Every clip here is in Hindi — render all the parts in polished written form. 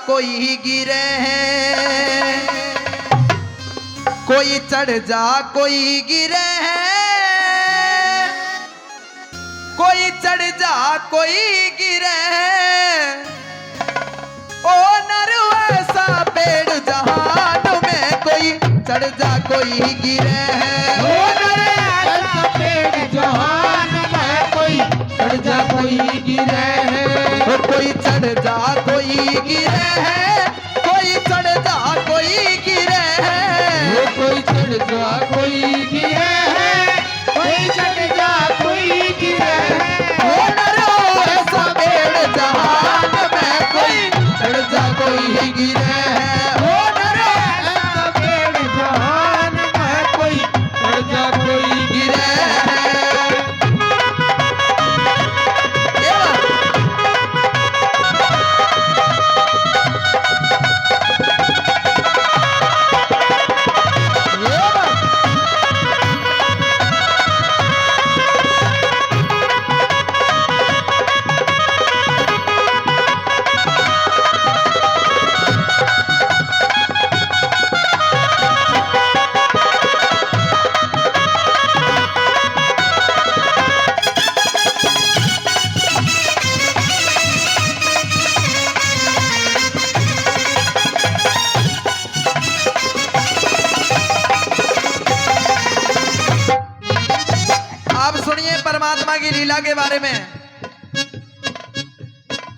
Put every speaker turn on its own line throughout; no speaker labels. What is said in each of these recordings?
कोई गिरे है, कोई चढ़ जा कोई गिरे है, कोई चढ़ जा कोई गिरे है। ओ नर ऐसा पेड़ जहान में कोई चढ़ जा कोई गिरे है।
ओ नर ऐसा पेड़ जहान में कोई चढ़ जा कोई गिरे है।
कोई चढ़ जा कोई गिरे है, कोई चढ़ जा कोई गिरे है।
कोई चढ़ जा कोई गिरे है, कोई चढ़ जा कोई गिरे है।
ओ नरो ऐसा पेड़ जहान में कोई चढ़ जा कोई गिरे है।
ओ नर ऐसा पेड़ जहान में कोई चढ़ जा कोई गिरे है।
अब सुनिए परमात्मा की लीला के बारे में।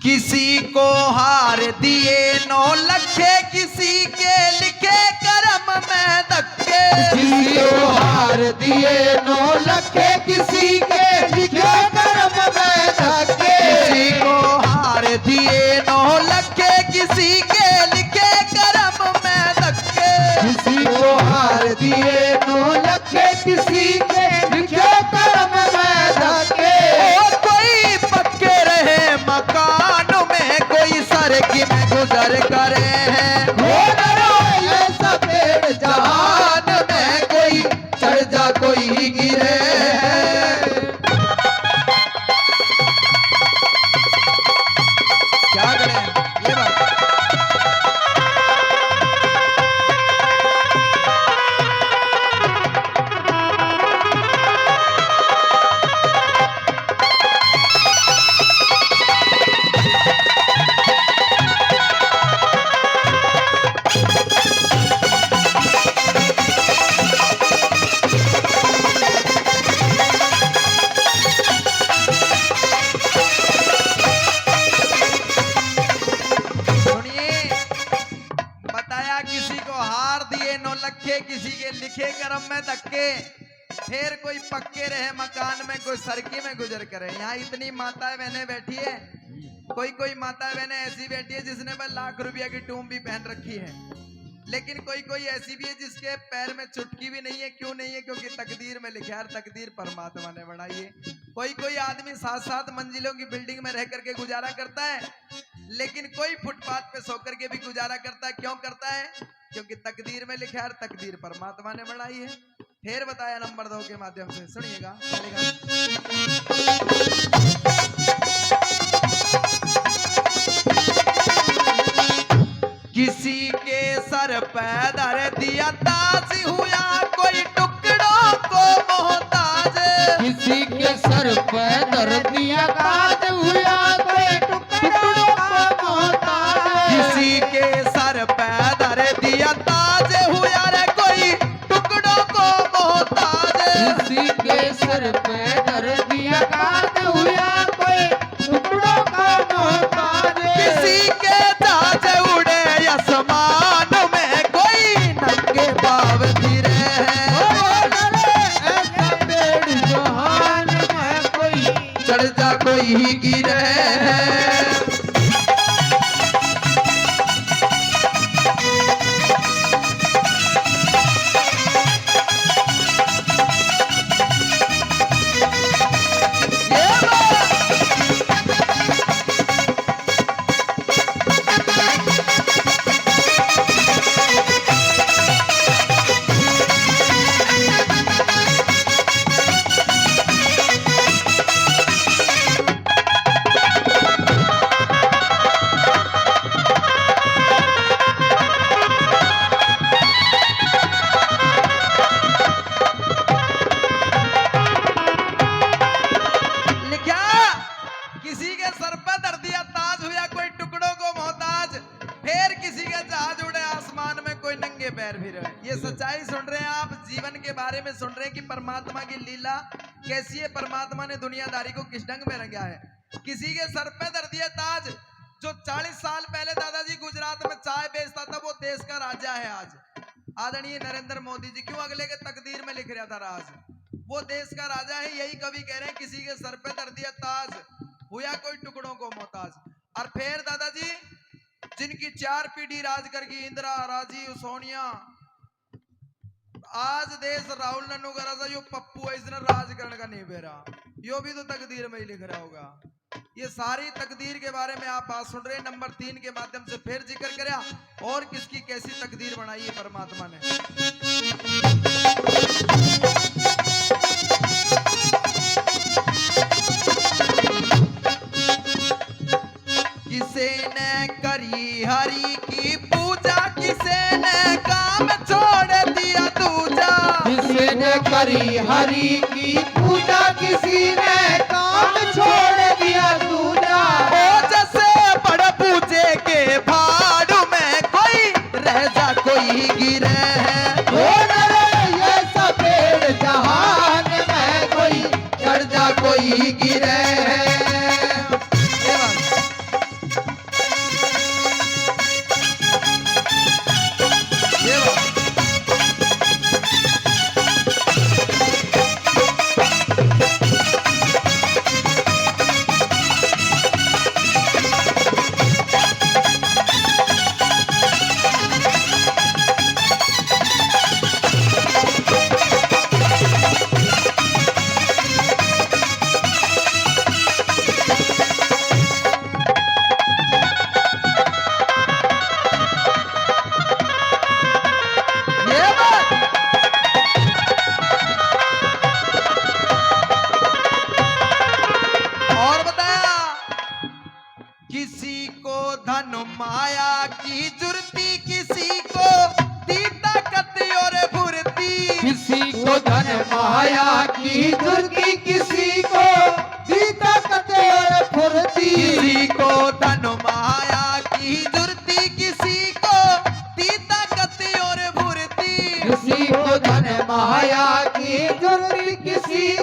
किसी को हार दिए 9 लखे, किसी के लिखे कर्म में धक्के।
किसी को हार दिए 9 लखे, किसी के लिखे कर्म में धक्के।
किसी को हार दिए 9 लखे, किसी के लिखे कर्म में धक्के।
किसी को हार दिए 9 लखे, किसी के लिखे कर्म में धक्के।
और कोई पक्के रहे मकान में, कोई सरकी में गुजर करे है।
ओ नरो ऐसा पेड़ जहान में कोई चढ़ जा कोई गिरे है।
क्या करें ये बात। किसी को हार दिए 9 लखे, किसी के लिखे कर्म में धक्के। फिर कोई पक्के रहे मकान में, कोई सरकी में गुजर करे। यहाँ इतनी माताएं बहनें बैठी है, कोई माताएं बहनें ऐसी बैठी है जिसने बस लाख रुपया की टूम भी पहन रखी है, लेकिन कोई ऐसी भी है जिसके पैर में चुटकी भी नहीं है। क्यों नहीं है? क्योंकि तकदीर में लिखा है, तकदीर परमात्मा ने बनाई है। कोई आदमी 7-7 मंजिलों की बिल्डिंग में रह करके गुजारा करता है, लेकिन कोई फुटपाथ पे सो करके भी गुजारा करता है। क्यों करता है? क्योंकि तकदीर में लिखा है, तकदीर परमात्मा ने बनाई है। फिर बताया नंबर 2 के माध्यम से, सुनिएगा। किसी के सर पे धर दिया ताज हुआ, कोई टुकड़ों को मोहताज।
किसी के सर पे धर दिया ताज हुआ, कोई टुकड़ों को मोहताज।
किसी के सर पे धर दिया ताज हुआ रे, कोई टुकड़ों को मोहताज।
किसी के सर पे धर दिया ताज हुआ, कोई टुकड़ों को मोहताज।
किसी के ताज उड़े आसमान में, कोई नंगे पाँव फिरे है।
ऐसा पेड़ जहान में कोई
चढ़ जा कोई गिरे है। कोई नंगे पैर भी रहे। ये सच्चाई सुन रहे हैं आप, जीवन के बारे में सुन रहे हैं कि परमात्मा की लीला कैसी है, परमात्मा ने दुनियादारी को किस ढंग में रंगा है। किसी के सर पे धर दिया ताज, जो 40 साल पहले दादाजी गुजरात में चाय बेचता था, वो देश का राजा है आज। आदरणीय नरेंद्र मोदी जी, क्यों अगले के तकदीर में लिख रहा था राज, वो देश का राजा है। यही कवि कह रहे हैं, किसी के सर पे धर दिया ताज, हुआ कोई टुकड़ों को मोहताज। और फिर दादाजी जिनकी 4 पीढ़ी राज करगी, इंदिरा, राजीव, सोनिया, आज देश राहुल नन्नू का राजा यो पप्पू है, इसने राजकरण का नहीं बेरा, यो भी तो तकदीर में ही लिख रहा होगा। ये सारी तकदीर के बारे में आप बात सुन रहे हैं। नंबर 3 के माध्यम से फिर जिक्र करा और किसकी कैसी तकदीर बनाई है परमात्मा ने। किसे ने करी हरि की पूजा, किसे ने काम छोड़ दिया दूजा।
किसी ने करी हरि की पूजा, किसी ने काम छोड़ दिया दूजा।
ओ जैसे बड़ पूजे के भाड़ में कोई रह जा कोई गिरे है।
ओ नरे ये सफेद जहान में कोई चढ़ जा कोई गिरे है।
ये बात। ये बात। और बताया, किसी को धन माया की जुर्ती, किसी को दी ताकत और फुर्ती।
किसी को धन माया की दुर्गी, किसी को दी ताकत और फुर्ती।
किसी को धन माया की जुर्ती, किसी को दी ताकत और फुर्ती।
किसी को धन माया की दुर्गी, किसी